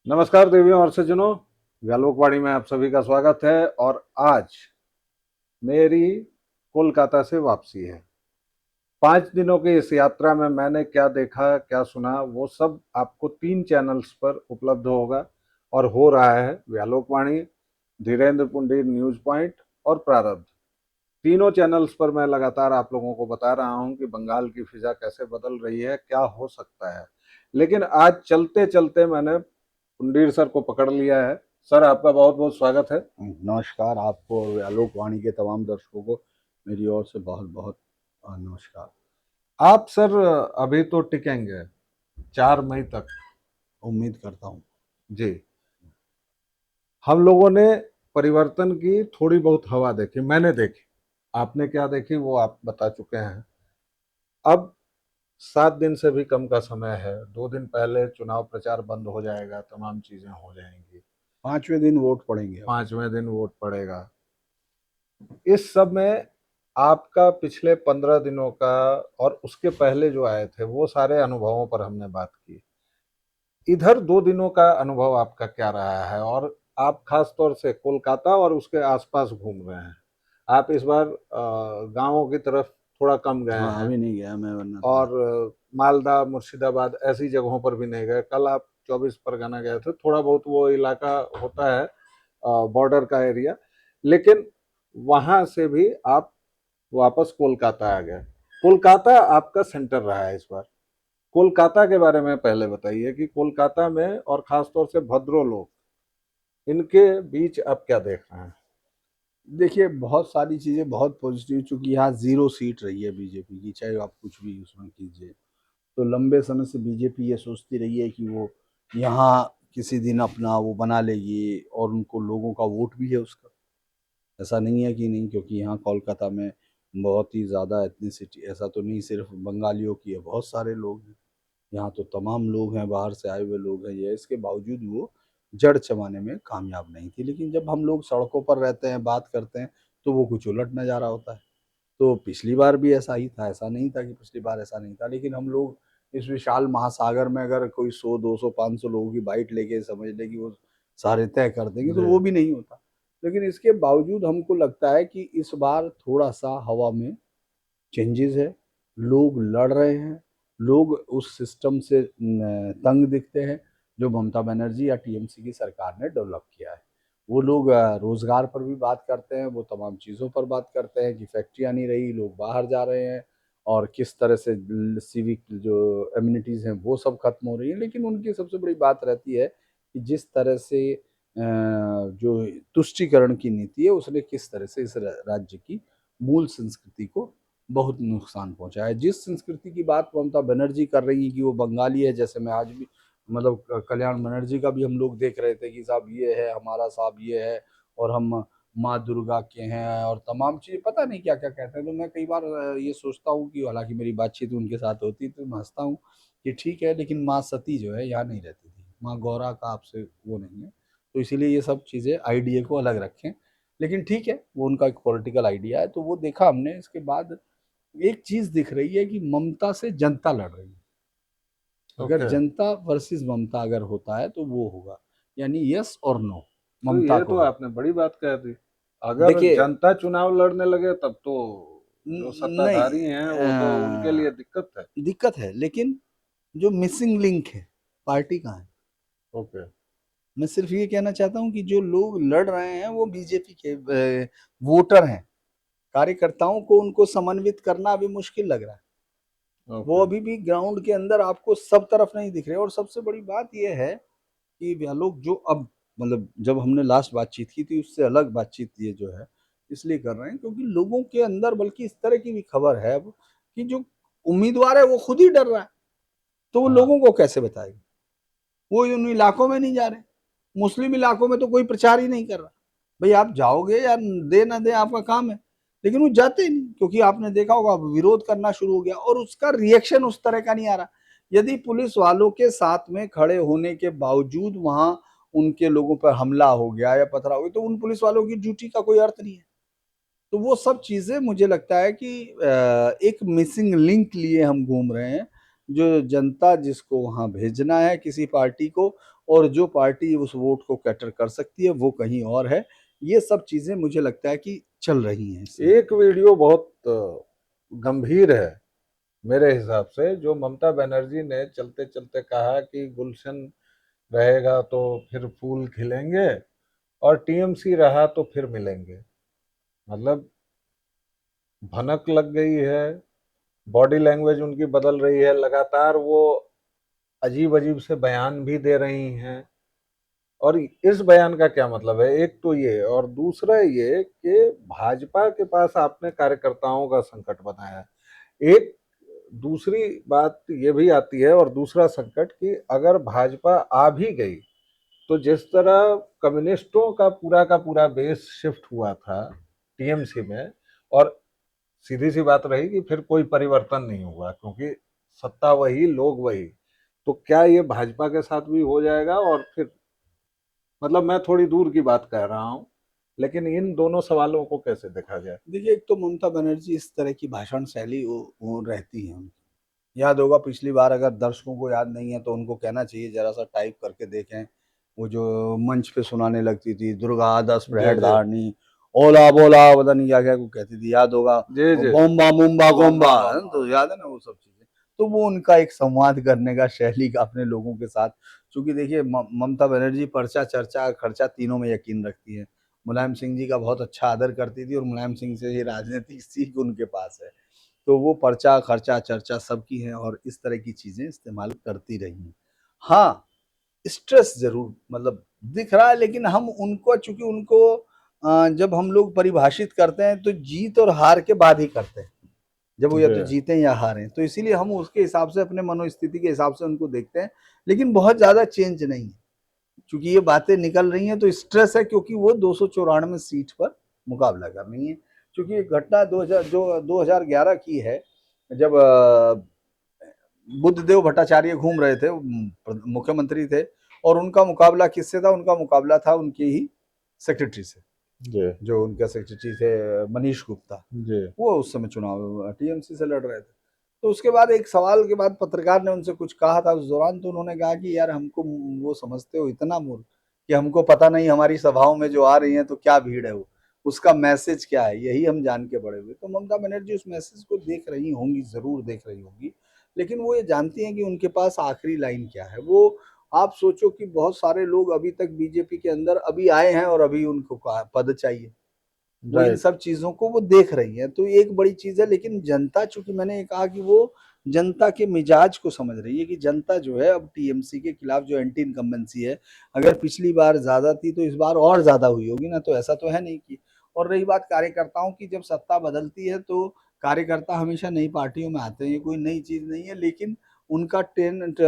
नमस्कार देवियों और सज्जनों, व्यालोकवाणी में आप सभी का स्वागत है। और आज मेरी कोलकाता से वापसी है। 5 दिनों की इस यात्रा में मैंने क्या देखा, क्या सुना, वो सब आपको 3 चैनल्स पर उपलब्ध होगा और हो रहा है। व्यालोकवाणी, धीरेन्द्र पुंडीर न्यूज पॉइंट और प्रारब्ध। तीनों चैनल्स पर मैं लगातार आप लोगों को बता रहा हूं कि बंगाल की फिजा कैसे बदल रही है, क्या हो सकता है। लेकिन आज चलते चलते मैंने पुंडीर सर को पकड़ लिया है। सर, आपका बहुत बहुत स्वागत है। नमस्कार आपको और आलोकवाणी के तमाम दर्शकों को मेरी ओर से बहुत बहुत नमस्कार। आप सर अभी तो टिकेंगे 4 मई तक? उम्मीद करता हूँ। जी। हम लोगों ने परिवर्तन की थोड़ी बहुत हवा देखी, मैंने देखी। आपने क्या देखी वो आप बता चुके हैं। अब 7 दिन से भी कम का समय है। 2 दिन पहले चुनाव प्रचार बंद हो जाएगा, तमाम चीजें हो जाएंगी। 5वें दिन वोट पड़ेंगे अब। 5वें दिन वोट पड़ेगा। इस सब में आपका पिछले 15 दिनों का और उसके पहले जो आए थे वो सारे अनुभवों पर हमने बात की। इधर 2 दिनों का अनुभव आपका क्या रहा है? और आप खास तौर से कोलकाता और उसके आसपास घूम रहे हैं। आप इस बार गांवों की तरफ थोड़ा कम गए हाँ, हैं अभी नहीं गया मैं, वरना तो और मालदा, मुर्शिदाबाद ऐसी जगहों पर भी नहीं गए। कल आप 24 परगना गए थे। थोड़ा बहुत वो इलाका होता है, बॉर्डर का एरिया। लेकिन वहां से भी आप वापस कोलकाता आ गए। कोलकाता आपका सेंटर रहा है इस बार। कोलकाता के बारे में पहले बताइए कि कोलकाता में और खास तौर से भद्रो लोग, इनके बीच आप क्या देख रहे हैं? देखिए, बहुत सारी चीज़ें बहुत पॉजिटिव, चूंकि यहाँ 0 सीट रही है बीजेपी की, चाहे आप कुछ भी उसमें कीजिए। तो लंबे समय से बीजेपी ये सोचती रही है कि वो यहाँ किसी दिन अपना वो बना लेगी, और उनको लोगों का वोट भी है उसका। ऐसा नहीं है कि नहीं, क्योंकि यहाँ कोलकाता में बहुत ही ज़्यादा एथनिसिटी, ऐसा तो नहीं सिर्फ बंगालियों की है, बहुत सारे लोग हैं यहाँ। तो तमाम लोग हैं, बाहर से आए हुए लोग हैं। ये इसके बावजूद वो जड़ जमाने में कामयाब नहीं थी। लेकिन जब हम लोग सड़कों पर रहते हैं, बात करते हैं, तो वो कुछ उलट नज़ारा होता है। तो पिछली बार भी ऐसा ही था, ऐसा नहीं था कि पिछली बार ऐसा नहीं था। लेकिन हम लोग इस विशाल महासागर में अगर कोई 100 200 500 लोगों की बाइट लेके समझ ले कि वो सारे तय कर देंगे, तो जी। वो भी नहीं होता। लेकिन इसके बावजूद हमको लगता है कि इस बार थोड़ा सा हवा में चेंजेस है। लोग लड़ रहे हैं, लोग उस सिस्टम से तंग दिखते हैं जो ममता बनर्जी या टीएमसी की सरकार ने डेवलप किया है। वो लोग रोजगार पर भी बात करते हैं, वो तमाम चीज़ों पर बात करते हैं कि फैक्ट्रियाँ नहीं रही, लोग बाहर जा रहे हैं, और किस तरह से सिविक जो एम्यूनिटीज़ हैं वो सब खत्म हो रही हैं। लेकिन उनकी सबसे बड़ी बात रहती है कि जिस तरह से जो तुष्टीकरण की नीति है, उसने किस तरह से इस राज्य की मूल संस्कृति को बहुत नुकसान पहुंचा है। जिस संस्कृति की बात ममता बनर्जी कर रही है कि वो बंगाली है, जैसे मैं आज भी मतलब कल्याण बनर्जी का भी हम लोग देख रहे थे कि साहब ये है हमारा, साहब ये है, और हम माँ दुर्गा के हैं, और तमाम चीज़ें पता नहीं क्या क्या कहते हैं। तो मैं कई बार ये सोचता हूँ कि हालांकि मेरी बातचीत उनके साथ होती तो मैं हंसता हूँ कि ठीक है, लेकिन माँ सती जो है यहाँ नहीं रहती थी, माँ गौरा का आपसे वो नहीं है। तो इसीलिए ये सब चीज़ें आइडिया को अलग रखें। लेकिन ठीक है, वो उनका एक पॉलिटिकल आइडिया है। तो वो देखा हमने। इसके बाद एक चीज दिख रही है कि ममता से जनता लड़ रही है। अगर ओके। जनता वर्सेस ममता अगर होता है तो वो होगा, यानी यस और नो तो ममता ये को तो है। आपने बड़ी बात कह दी। अगर देखिए, जनता चुनाव लड़ने लगे तब तो जो नहीं, सत्ताधारी हैं वो तो उनके लिए दिक्कत है। दिक्कत है, लेकिन जो मिसिंग लिंक है, पार्टी कहाँ है? ओके। मैं सिर्फ ये कहना चाहता हूँ कि जो लोग लड़ रहे हैं वो बीजेपी के वोटर हैं। कार्यकर्ताओं को उनको समन्वित करना अभी मुश्किल लग रहा है। वो ओके। अभी भी ग्राउंड के अंदर आपको सब तरफ नहीं दिख रहे। और सबसे बड़ी बात यह है कि वह लोग जो अब मतलब जब हमने लास्ट बातचीत की थी उससे अलग बातचीत ये जो है इसलिए कर रहे हैं क्योंकि लोगों के अंदर बल्कि इस तरह की भी खबर है अब कि जो उम्मीदवार है वो खुद ही डर रहा है। तो वो हाँ। लोगों को कैसे बताएगा? वो उन इलाकों में नहीं जा रहे। मुस्लिम इलाकों में तो कोई प्रचार ही नहीं कर रहा। भाई आप जाओगे या दे ना दे आपका काम है, लेकिन वो जाते ही नहीं, क्योंकि आपने देखा होगा विरोध करना शुरू हो गया और उसका रिएक्शन उस तरह का नहीं आ रहा। यदि पुलिस वालों के साथ में खड़े होने के बावजूद वहां उनके लोगों पर हमला हो गया या पथराव हो गया, तो उन पुलिस वालों की ड्यूटी का कोई अर्थ नहीं है। तो वो सब चीजें मुझे लगता है कि एक मिसिंग लिंक लिए हम घूम रहे हैं। जो जनता जिसको वहाँ भेजना है किसी पार्टी को, और जो पार्टी उस वोट को कैटर कर सकती है वो कहीं और है। ये सब चीज़ें मुझे लगता है कि चल रही हैं इसमें। एक वीडियो बहुत गंभीर है मेरे हिसाब से, जो ममता बनर्जी ने चलते चलते कहा कि गुलशन रहेगा तो फिर फूल खिलेंगे और टीएमसी रहा तो फिर मिलेंगे। मतलब भनक लग गई है, बॉडी लैंग्वेज उनकी बदल रही है, लगातार वो अजीब अजीब से बयान भी दे रही हैं। और इस बयान का क्या मतलब है, एक तो ये, और दूसरा ये कि भाजपा के पास आपने कार्यकर्ताओं का संकट बनाया है। एक दूसरी बात ये भी आती है, और दूसरा संकट, कि अगर भाजपा आ भी गई तो जिस तरह कम्युनिस्टों का पूरा बेस शिफ्ट हुआ था टीएमसी में, और सीधी सी बात रही कि फिर कोई परिवर्तन नहीं हुआ क्योंकि सत्ता वही, लोग वही। तो क्या ये भाजपा के साथ भी हो जाएगा? और फिर मतलब मैं थोड़ी दूर की बात कह रहा हूँ, लेकिन इन दोनों सवालों को कैसे देखा जाए? देखिए, एक तो ममता बनर्जी इस तरह की भाषण शैली वो रहती है उनकी। याद होगा पिछली बार, अगर दर्शकों को याद नहीं है तो उनको कहना चाहिए जरा सा टाइप करके देखें। वो जो मंच पे सुनाने लगती थी, दुर्गा 10 जी प्रहर जी धारणी, ओला बोला पता नहीं क्या क्या को कहती थी, याद होगा। जी जी। बोम्बा मुम्बा गोम्बा गोम्बा, गोम्बा। तो याद है ना वो सब चीजें। तो वो उनका एक संवाद करने का शैली का अपने लोगों के साथ। क्योंकि देखिए, ममता बनर्जी पर्चा चर्चा खर्चा तीनों में यकीन रखती है। मुलायम सिंह जी का बहुत अच्छा आदर करती थी और मुलायम सिंह से ही राजनीतिक सीख उनके पास है। तो वो पर्चा खर्चा चर्चा सबकी है और इस तरह की चीजें इस्तेमाल करती रही हैं। हाँ, स्ट्रेस जरूर मतलब दिख रहा है, लेकिन हम उनको, चूंकि उनको जब हम लोग परिभाषित करते हैं तो जीत और हार के बाद ही करते हैं। जब वो या जी तो जीतें या हारें, तो इसीलिए हम उसके हिसाब से अपने मनोस्थिति के हिसाब से उनको देखते हैं। लेकिन बहुत ज्यादा चेंज नहीं है, चूंकि ये बातें निकल रही हैं तो स्ट्रेस है, क्योंकि वो 294 सीट पर मुकाबला कर रही है। क्योंकि एक घटना 2011 की है, जब बुद्धदेव भट्टाचार्य घूम रहे थे, मुख्यमंत्री थे, और उनका मुकाबला किससे था? उनका मुकाबला था उनके ही सेक्रेटरी से, जी जो उनके सेक्रेटरी थे मनीष गुप्ता। जी वो उस समय चुनाव टीएमसी से लड़ रहे थे। तो उसके बाद एक सवाल के बाद पत्रकार ने उनसे कुछ कहा था उस दौरान, तो उन्होंने कहा कि यार हमको वो समझते हो इतना मूर्ख कि हमको पता नहीं हमारी सभाओं में जो आ रही हैं तो क्या भीड़ है, वो उसका मैसेज क्या है, यही हम जान के बड़े हुए। तो ममता बनर्जी उस मैसेज को देख रही होंगी, जरूर देख रही होंगी, लेकिन वो ये जानती हैं कि उनके पास आखिरी लाइन क्या है। वो, आप सोचो कि बहुत सारे लोग अभी तक बीजेपी के अंदर अभी आए हैं और अभी उनको पद चाहिए। वो इन राइट। सब चीजों को वो देख रही है, तो ये एक बड़ी चीज है। लेकिन जनता, चूंकि मैंने ये कहा कि वो जनता के मिजाज को समझ रही है कि जनता जो है अब टीएमसी के खिलाफ, जो एंटी इनकम्बेंसी है, अगर पिछली बार ज्यादा थी तो इस बार और ज्यादा हुई होगी ना, तो ऐसा तो है नहीं कि। और रही बात कार्यकर्ताओं की, जब सत्ता बदलती है तो कार्यकर्ता हमेशा नई पार्टियों में आते हैं, ये कोई नई चीज नहीं है, लेकिन उनका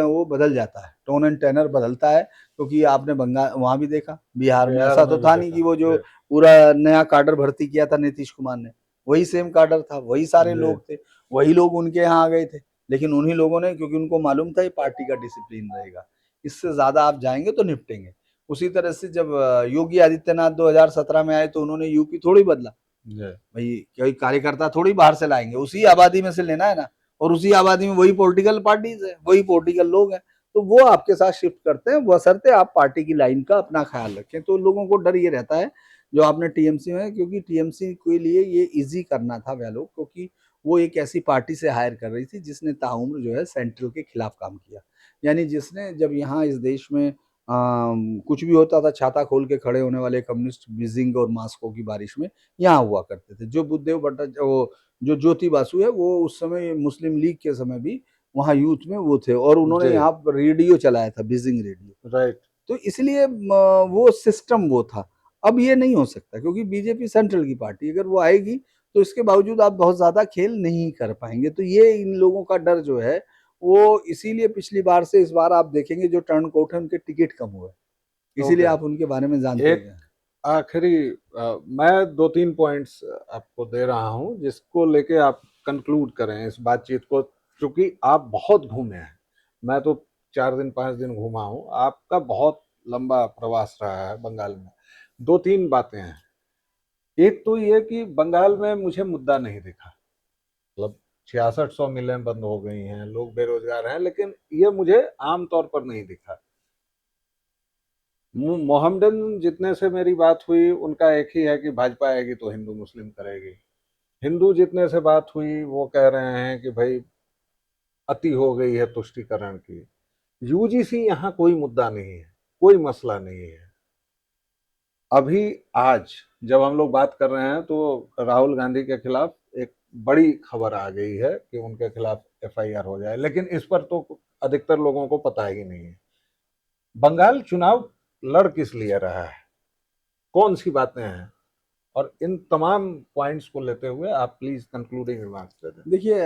वो बदल जाता है, टोन एंड टेनर बदलता है। क्योंकि आपने बंगाल वहां भी देखा, बिहार में बिहार ऐसा में तो भी था नहीं देखा। कि वो जो जी पूरा नया काडर भर्ती किया था नीतीश कुमार ने, वही सेम काडर था, वही सारे जी लोग थे, वही लोग उनके यहाँ आ गए थे। लेकिन उन्हीं लोगों ने, क्योंकि उनको मालूम था ये पार्टी का डिसिप्लिन रहेगा, इससे ज्यादा आप जाएंगे तो निपटेंगे। उसी तरह से जब योगी आदित्यनाथ 2017 में आए तो उन्होंने यूपी थोड़ी बदला। जी भाई कोई कार्यकर्ता थोड़ी बाहर से लाएंगे, उसी आबादी में से लेना है ना, और उसी आबादी में वही पॉलिटिकल पार्टीज है, वही पॉलिटिकल लोग हैं। तो वो आपके साथ शिफ्ट करते हैं, बशर्ते आप पार्टी की लाइन का अपना ख्याल रखें। तो लोगों को डर ये रहता है जो आपने टीएमसी में, क्योंकि टीएमसी के लिए ये इजी करना था वह लोग, क्योंकि वो एक ऐसी पार्टी से हायर कर रही थी जिसने ताउम्र जो है सेंट्रल के खिलाफ काम किया। यानी जिसने, जब यहाँ इस देश में कुछ भी होता था, छाता खोल के खड़े होने वाले कम्युनिस्ट बीजिंग और मास्को की बारिश में यहाँ हुआ करते थे। जो बुद्धदेव भट्टाचार्य, वो जो ज्योति बासु है, वो उस समय मुस्लिम लीग के समय भी वहाँ यूथ में वो थे, और उन्होंने जी। यहाँ पर रेडियो चलाया था, बीजिंग रेडियो। राइट। तो इसलिए वो सिस्टम वो था। अब ये नहीं हो सकता, क्योंकि बीजेपी सेंट्रल की पार्टी अगर वो आएगी तो इसके बावजूद आप बहुत ज्यादा खेल नहीं कर पाएंगे। तो ये इन लोगों का डर जो है, वो इसीलिए पिछली बार से इस बार आप देखेंगे जो टर्न आउट है उनके टिकट कम हुए, इसीलिए ओके। आप उनके बारे में जानते एक हैं। आखिरी मैं दो तीन पॉइंट्स आपको दे रहा हूं जिसको लेके आप कंक्लूड करें इस बातचीत को, क्योंकि आप बहुत घूमे हैं। मैं तो 4 दिन 5 दिन घूमा हूं, आपका बहुत लंबा प्रवास रहा है बंगाल में। दो तीन बातें हैं। एक तो ये कि बंगाल में मुझे मुद्दा नहीं दिखा। मतलब 6600 मिलें बंद हो गई हैं, लोग बेरोजगार हैं, लेकिन ये मुझे आम तौर पर नहीं दिखा। मोहम्मडन जितने से मेरी बात हुई उनका एक ही है कि भाजपा आएगी तो हिंदू मुस्लिम करेगी। हिंदू जितने से बात हुई वो कह रहे हैं कि भाई अति हो गई है तुष्टीकरण की। यूजीसी यहाँ कोई मुद्दा नहीं है, कोई मसला नहीं है। अभी आज जब हम लोग बात कर रहे हैं तो राहुल गांधी के खिलाफ एक बड़ी खबर आ गई है कि उनके खिलाफ एफआईआर हो जाए, लेकिन इस पर तो अधिकतर लोगों को पता ही नहीं है। बंगाल चुनाव लड़ किस लिए रहा है, कौन सी बातें हैं, और इन तमाम पॉइंट्स को लेते हुए आप प्लीज कंक्लूडिंग रिमार्क्स दे दें। देखिए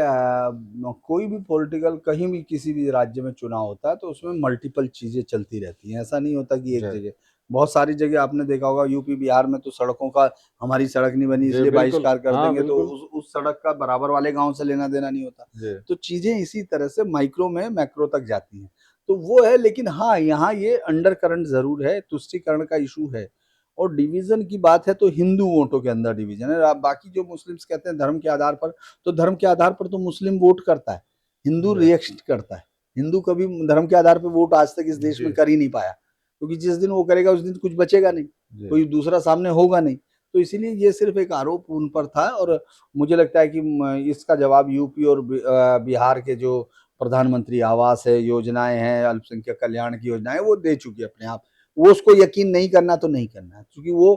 कोई भी पॉलिटिकल कहीं भी किसी भी राज्य में चुनाव होता है तो उसमें मल्टीपल चीजें चलती रहती हैं। ऐसा नहीं होता कि एक जी जगह, बहुत सारी जगह आपने देखा होगा यूपी बिहार में तो सड़कों का, हमारी सड़क नहीं बनी जी इसलिए बिल्कुल, बहिष्कार कर हाँ देंगे, तो बिल्कुल। उस सड़क का बराबर वाले गांव से लेना देना नहीं होता। जी तो चीजें इसी तरह से माइक्रो में मैक्रो तक जाती हैं। तो वो है, लेकिन हाँ यहाँ ये अंडर करंट जरूर है, तुष्टीकरण का इशू है। और डिवीजन की बात है तो हिंदू वोटों के अंदर डिवीजन है। बाकी जो मुस्लिम्स कहते हैं धर्म के आधार पर, तो धर्म के आधार पर तो मुस्लिम वोट करता है, हिंदू जी रिएक्शन करता है। हिंदू कभी धर्म के आधार पर वोट आज तक इस देश में जी कर ही नहीं पाया, क्योंकि जिस दिन वो करेगा उस दिन कुछ बचेगा नहीं, जी कोई दूसरा सामने होगा नहीं। तो इसीलिए ये सिर्फ एक आरोप उन पर था। और मुझे लगता है कि इसका जवाब यूपी और बिहार के जो प्रधानमंत्री आवास है, योजनाएं हैं, अल्पसंख्यक कल्याण की योजनाएं, वो दे चुकी है अपने आप। वो उसको यकीन नहीं करना तो नहीं करना है, क्योंकि वो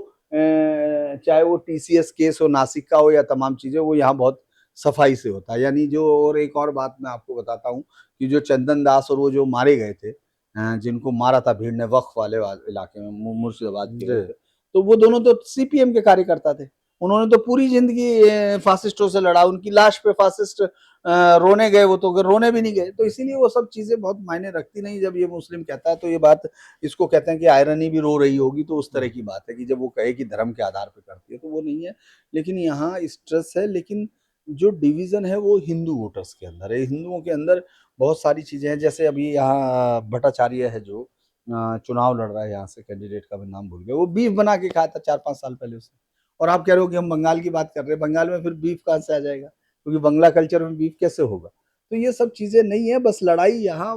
चाहे वो टीसीएस केस हो नासिक का हो या तमाम चीजें, वो यहाँ बहुत सफाई से होता है। यानी जो, और एक और बात मैं आपको बताता हूँ कि जो चंदन दास और वो जो मारे गए थे, जिनको मारा था भीड़ ने वक्फ वाले इलाके में, मुर्शिदाबाद के जी। वो थे, तो वो दोनों तो सीपीएम के कार्यकर्ता थे। उन्होंने तो पूरी जिंदगी फासिस्टों से लड़ा, उनकी लाश पे फासिस्ट रोने गए, वो तो अगर रोने भी नहीं गए। तो इसीलिए वो सब चीजें बहुत मायने रखती नहीं। जब ये मुस्लिम कहता है तो ये बात, इसको कहते हैं कि आयरनी भी रो रही होगी, तो उस तरह की बात है कि जब वो कहे कि धर्म के आधार पर करती है, तो वो नहीं है। लेकिन यहाँ स्ट्रेस है, लेकिन जो डिवीजन है वो हिंदू वोटर्स के अंदर है। हिंदुओं के अंदर बहुत सारी चीजें हैं, जैसे अभी यहाँ भट्टाचार्य है जो चुनाव लड़ रहा है, यहाँ से कैंडिडेट का भी नाम भूल गया, वो बीफ बना के खाया था 4-5 साल पहले उसने। और आप कह रहे हो कि हम बंगाल की बात कर रहे हैं, बंगाल में फिर बीफ कहाँ से आ जाएगा, क्योंकि बंगला कल्चर में बीफ कैसे होगा। तो ये सब चीजें नहीं है, बस लड़ाई यहाँ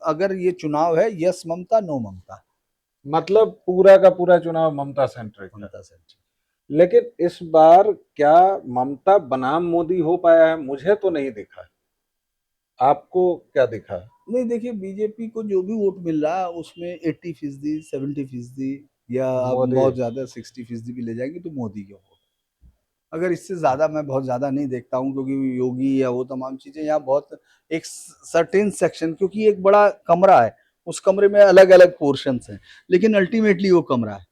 अगर ये चुनाव है, यस ममता नो ममता, मतलब पूरा का पूरा चुनाव ममता सेंट्रिक है। ममता से। लेकिन इस बार क्या ममता बनाम मोदी हो पाया है? मुझे तो नहीं दिखा। आपको क्या दिखा? नहीं देखिए, बीजेपी को जो भी वोट मिल रहा है उसमें 80%, 70%, या अब मोदी। बहुत ज्यादा 60% भी ले जाएंगे तो मोदी के वोट। अगर इससे ज्यादा मैं बहुत ज्यादा नहीं देखता हूँ, क्योंकि योगी या वो तमाम चीजें यहाँ बहुत एक सर्टेन सेक्शन, क्योंकि एक बड़ा कमरा है, उस कमरे में अलग अलग पोर्शन हैं, लेकिन अल्टीमेटली वो कमरा है।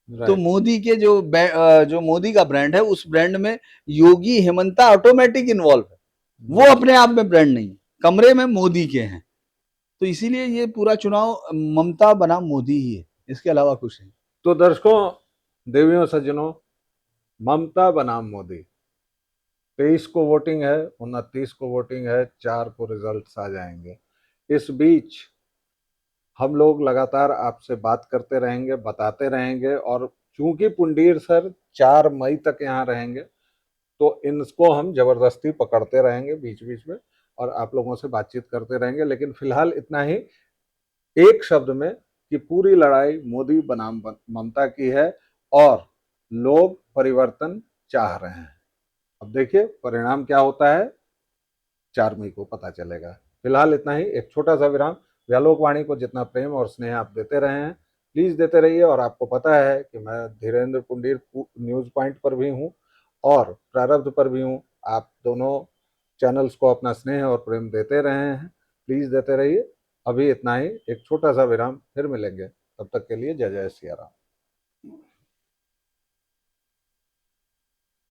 तो राइट। मोदी के जो मोदी का ब्रांड है, उस ब्रांड में योगी हेमंता ऑटोमेटिक इन्वॉल्व है। वो अपने आप में ब्रांड नहीं है, कमरे में मोदी के हैं। तो इसीलिए ये पूरा चुनाव ममता बनाम मोदी ही है, इसके अलावा कुछ नहीं। तो दर्शकों, देवियों सज्जनों, ममता बनाम मोदी, 23 को वोटिंग है, 29 को वोटिंग है, 4 को रिजल्ट्स आ जाएंगे। इस बीच हम लोग लगातार आपसे बात करते रहेंगे, बताते रहेंगे, और चूंकि पुंडीर सर 4 मई तक यहाँ रहेंगे तो इनको हम जबरदस्ती पकड़ते रहेंगे बीच बीच में और आप लोगों से बातचीत करते रहेंगे। लेकिन फिलहाल इतना ही, एक शब्द में, कि पूरी लड़ाई मोदी बनाम ममता की है और लोग परिवर्तन चाह रहे हैं। अब देखिए परिणाम क्या होता है, 4 मई को पता चलेगा। फिलहाल इतना ही, एक छोटा सा विराम। व्यालोकवाणी को जितना प्रेम और स्नेह आप देते रहे हैं, प्लीज देते रहिए। और आपको पता है कि मैं धीरेन्द्र पुंडीर न्यूज पॉइंट पर भी हूँ और प्रारब्ध पर भी हूँ। आप दोनों चैनल्स को अपना स्नेह और प्रेम देते रहे हैं, प्लीज देते रहिए। अभी इतना ही, एक छोटा सा विराम, फिर मिलेंगे। तब तक के लिए जय जय सिया राम।